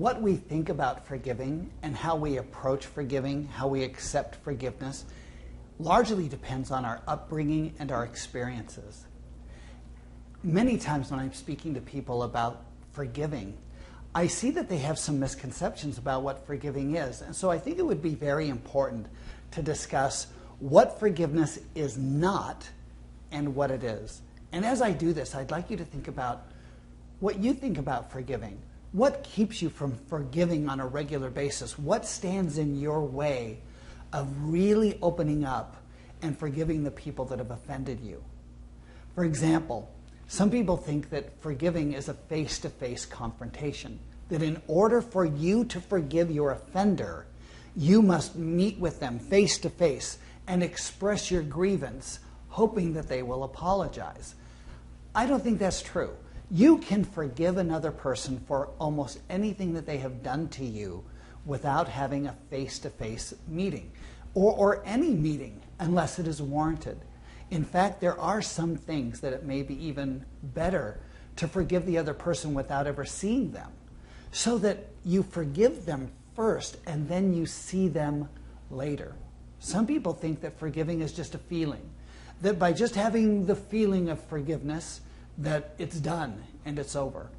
what we think about forgiving and how we approach forgiving, how we accept forgiveness, largely depends on our upbringing and our experiences. Many times when I'm speaking to people about forgiving, I see that they have some misconceptions about what forgiving is. And so I think it would be very important to discuss what forgiveness is not and what it is. And as I do this, I'd like you to think about what you think about forgiving. What keeps you from forgiving on a regular basis? What stands in your way of really opening up and forgiving the people that have offended you? For example, some people think that forgiving is a face-to-face confrontation, that in order for you to forgive your offender, you must meet with them face-to-face and express your grievance, hoping that they will apologize. I don't think that's true. You can forgive another person for almost anything that they have done to you without having a face-to-face meeting, or any meeting, unless it is warranted. In fact, there are some things that it may be even better to forgive the other person without ever seeing them, so that you forgive them first and then you see them later. Some people think that forgiving is just a feeling, that by just having the feeling of forgiveness, that it's done and it's over.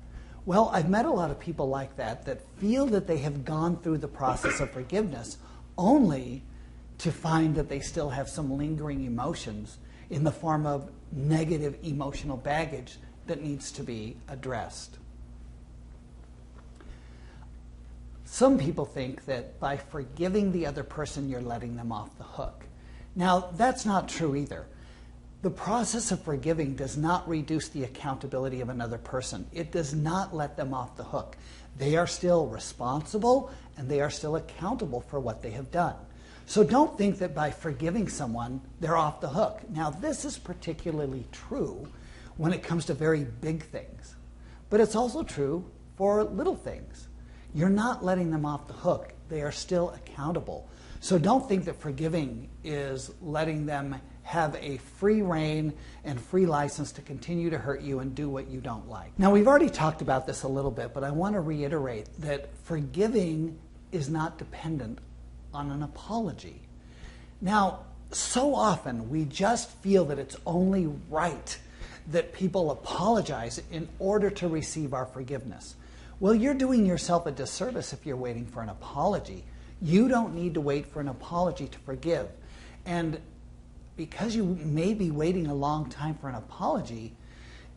Well, I've met a lot of people like that feel that they have gone through the process of forgiveness only to find that they still have some lingering emotions in the form of negative emotional baggage that needs to be addressed. Some people think that by forgiving the other person, you're letting them off the hook. Now, that's not true either. The process of forgiving does not reduce the accountability of another person. It does not let them off the hook. They are still responsible and they are still accountable for what they have done. So don't think that by forgiving someone, they're off the hook. Now, this is particularly true when it comes to very big things, but it's also true for little things. You're not letting them off the hook. They are still accountable. So don't think that forgiving is letting them have a free rein and free license to continue to hurt you and do what you don't like. Now, we've already talked about this a little bit, but I want to reiterate that forgiving is not dependent on an apology. Now, so often we just feel that it's only right that people apologize in order to receive our forgiveness. Well, you're doing yourself a disservice if you're waiting for an apology. You don't need to wait for an apology to forgive. And because you may be waiting a long time for an apology,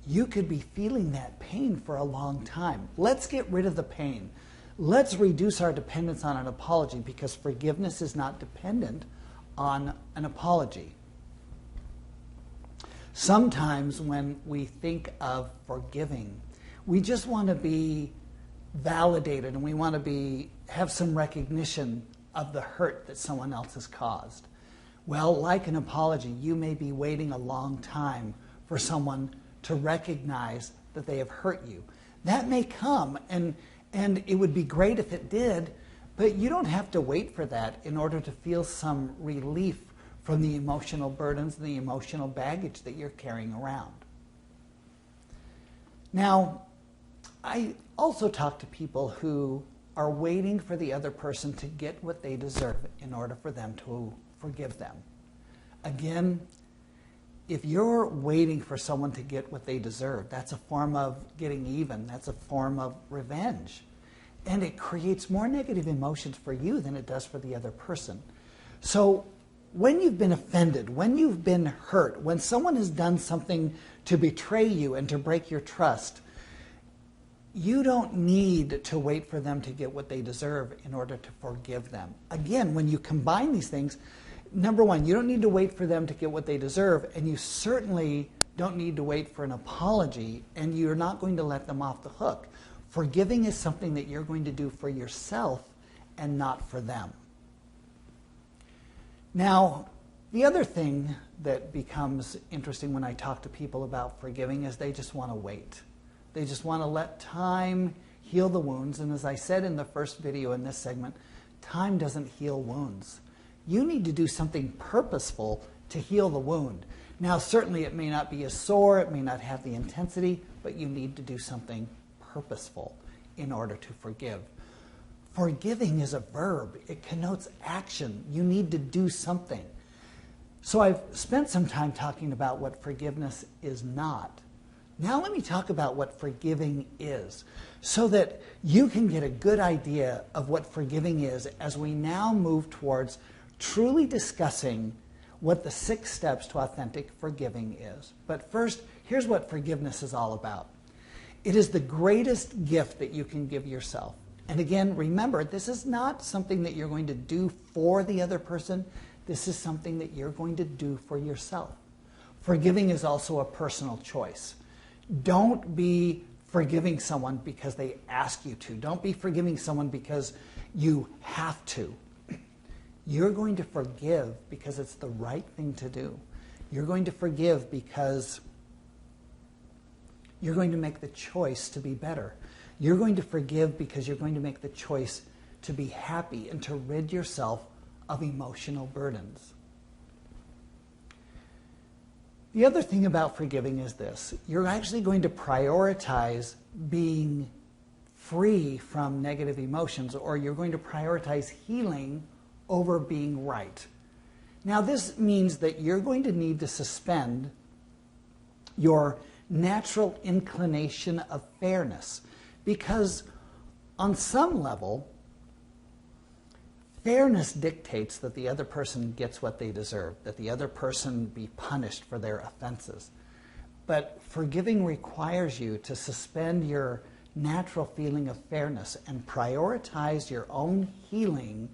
you could be feeling that pain for a long time. Let's get rid of the pain. Let's reduce our dependence on an apology, because forgiveness is not dependent on an apology. Sometimes when we think of forgiving, we just want to be validated and we want to have some recognition of the hurt that someone else has caused. Well, like an apology, you may be waiting a long time for someone to recognize that they have hurt you. That may come, and it would be great if it did, but you don't have to wait for that in order to feel some relief from the emotional burdens and the emotional baggage that you're carrying around. Now, I also talk to people who are waiting for the other person to get what they deserve in order for them to forgive them. Again, if you're waiting for someone to get what they deserve, that's a form of getting even. That's a form of revenge. And it creates more negative emotions for you than it does for the other person. So when you've been offended, when you've been hurt, when someone has done something to betray you and to break your trust, you don't need to wait for them to get what they deserve in order to forgive them. Again, when you combine these things, number one, you don't need to wait for them to get what they deserve, and you certainly don't need to wait for an apology, and you're not going to let them off the hook. Forgiving is something that you're going to do for yourself and not for them. Now, the other thing that becomes interesting when I talk to people about forgiving is they just want to wait. They just want to let time heal the wounds. And as I said in the first video in this segment, time doesn't heal wounds. You need to do something purposeful to heal the wound. Now, certainly it may not be as sore, it may not have the intensity, but you need to do something purposeful in order to forgive. Forgiving is a verb. It connotes action. You need to do something. So I've spent some time talking about what forgiveness is not. Now let me talk about what forgiving is, so that you can get a good idea of what forgiving is as we now move towards truly discussing what the 6 steps to authentic forgiving is. But first, here's what forgiveness is all about. It is the greatest gift that you can give yourself. And again, remember, this is not something that you're going to do for the other person. This is something that you're going to do for yourself. Forgiving is also a personal choice. Don't be forgiving someone because they ask you to. Don't be forgiving someone because you have to. You're going to forgive because it's the right thing to do. You're going to forgive because you're going to make the choice to be better. You're going to forgive because you're going to make the choice to be happy and to rid yourself of emotional burdens. The other thing about forgiving is this. You're actually going to prioritize being free from negative emotions, or you're going to prioritize healing over being right. Now, this means that you're going to need to suspend your natural inclination of fairness, because on some level, fairness dictates that the other person gets what they deserve, that the other person be punished for their offenses. But forgiving requires you to suspend your natural feeling of fairness and prioritize your own healing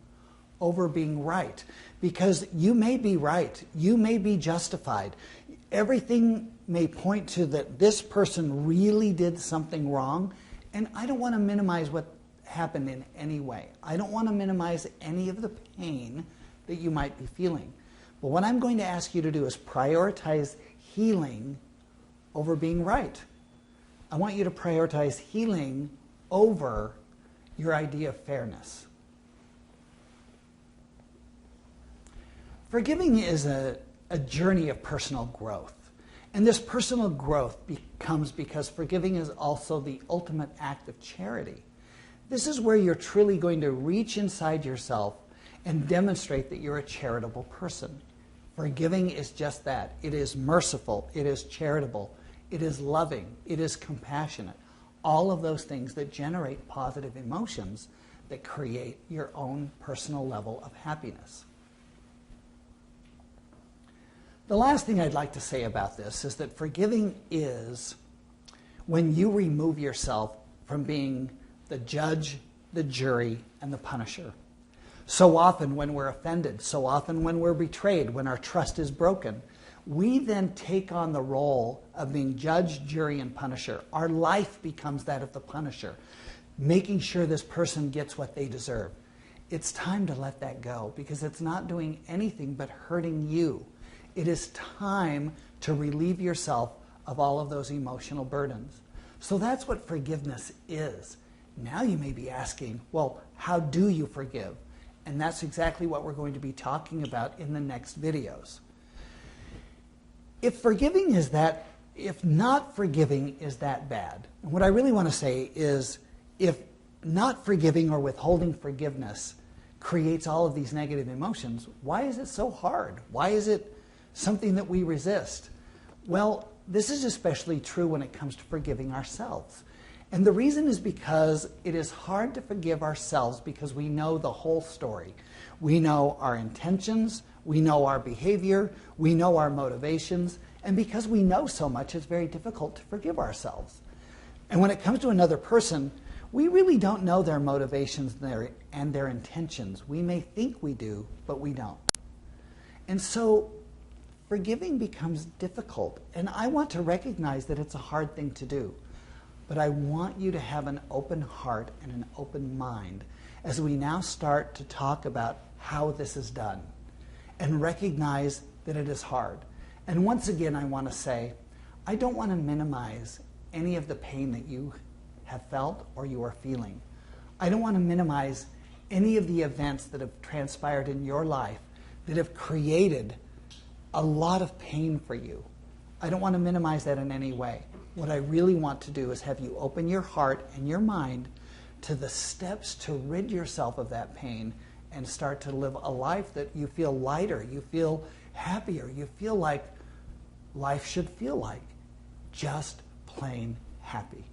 over being right. Because you may be right, you may be justified. Everything may point to that this person really did something wrong, and I don't want to minimize what happened in any way. I don't want to minimize any of the pain that you might be feeling. But what I'm going to ask you to do is prioritize healing over being right. I want you to prioritize healing over your idea of fairness. Forgiving is a journey of personal growth. And this personal growth comes because forgiving is also the ultimate act of charity. This is where you're truly going to reach inside yourself and demonstrate that you're a charitable person. Forgiving is just that. It is merciful. It is charitable. It is loving. It is compassionate. All of those things that generate positive emotions that create your own personal level of happiness. The last thing I'd like to say about this is that forgiving is when you remove yourself from being the judge, the jury, and the punisher. So often when we're offended, so often when we're betrayed, when our trust is broken, we then take on the role of being judge, jury, and punisher. Our life becomes that of the punisher, making sure this person gets what they deserve. It's time to let that go because it's not doing anything but hurting you. It is time to relieve yourself of all of those emotional burdens. So that's what forgiveness is. Now you may be asking, well, how do you forgive? And that's exactly what we're going to be talking about in the next videos. If not forgiving is that bad, and what I really want to say is if not forgiving or withholding forgiveness creates all of these negative emotions, why is it so hard? Why is it something that we resist? Well, this is especially true when it comes to forgiving ourselves. And the reason is because it is hard to forgive ourselves because we know the whole story. We know our intentions, we know our behavior, we know our motivations, and because we know so much, it's very difficult to forgive ourselves. And when it comes to another person, we really don't know their motivations and their intentions. We may think we do, but we don't. And so forgiving becomes difficult, and I want to recognize that it's a hard thing to do. But I want you to have an open heart and an open mind as we now start to talk about how this is done and recognize that it is hard. And once again, I want to say, I don't want to minimize any of the pain that you have felt or you are feeling. I don't want to minimize any of the events that have transpired in your life that have created a lot of pain for you. I don't want to minimize that in any way. What I really want to do is have you open your heart and your mind to the steps to rid yourself of that pain and start to live a life that you feel lighter, you feel happier, you feel like life should feel like. Just plain happy.